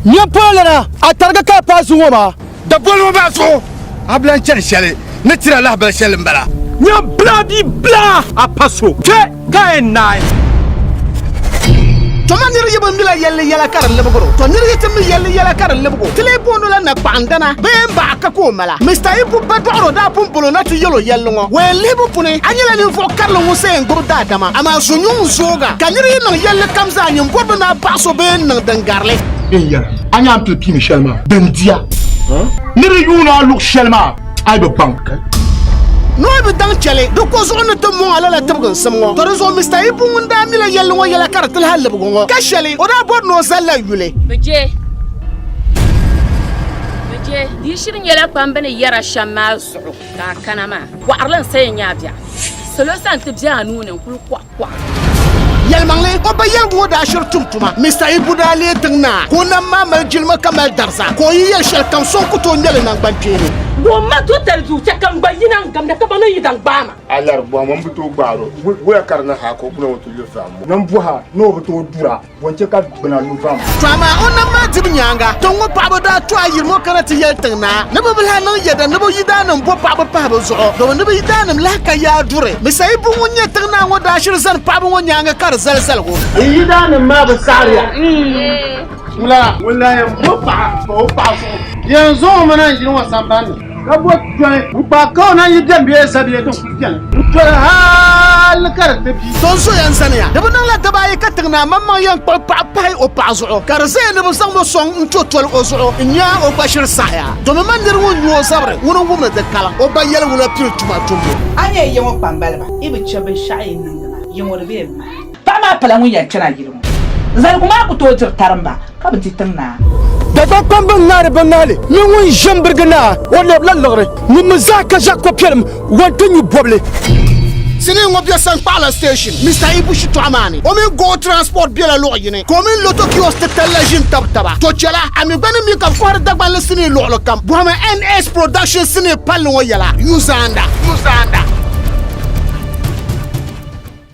Nyapolana atarga ka pasu ngoma da bolmo baso ablan chen shele ne tira la bal shele mbala nya bladi bla apaso ke kaenai to man yiri yeba mila yalla karal lebgo to niri yitim yalla karal lebgo telefono la na pandana be ba ka ko mala Mr. Ibu badoro da pumpulo na ti yelo yello we lebu pune anyela ni fo karlo musen gurda dama ama sunyun zoga kaniri no yalla kamza nyum bodo na baso be nan dangarle ya anya pipi Michel ma bendia niri yuna look shelma ay be bank no be dan chele do ko zo no to mo ala la tabgon samgo to zo Mr. Ibu ngunda mila yello yalla karatul halbu ngo ka shele o da bod no sala yule beje di shirin yala pambane yara shamma su ka kanama wa arlan sai nyabia solo san tibja anunen kul kwa yalmangle ko bayan go da shir tumtuma Mr. Ibu dale tungna ko nan ma mal jilma kamal darsa ko yiyal shal kan son ko to nyale nan bantere bo ma to tar zu ta kan bayina gam da ka bana yidan bama alar bo man buto gbaro bo ya karna ha ko kuna wato yofamu nan buha no buto dura wonce ka bana lu fam fama onna ma tib nyanga to ngo pabo da to ayir mo kana ti yel tungna ne bo bla nan yeda ne bo yidanam bo pabo pabo zo do ne bo yidanam la ka ya dure Mr. Ibu wonye tungna ngo da shir zan pabo ngo nyanga kar zalzal go yidanam ma ba sariya wala ya mo pa so yanzu mana yin wasan bani kabo joy ba ko na yi dambe sabiye don kujan to hal kar tabi don so yan saniya da bunan la tabaye ka tagna mamma yan pa o pazo kar sai ne busang mo song to tol o zo nya o bashir saya do me man der won yo sabre wono wumna de kala o bayel wona pil tuma tumbo anye yemo pambalba ibe chebe shayin nangala yemo rebe pa ma pala mun yan tana gidan zal kuma ku to tir taramba ka bi tinna daga kwambin nare banale min wun jambirgana wala lalagre ni muzaka jakko pelm wantu ni boble sini ngobya san pala station Mr. Ibu shitu amani o min go transport biela lo yine ko min loto kios te telajin tabtaba to chala ami bani mi ka for dagban le sini lo kam bo ma NS production sini pal wo yala usanda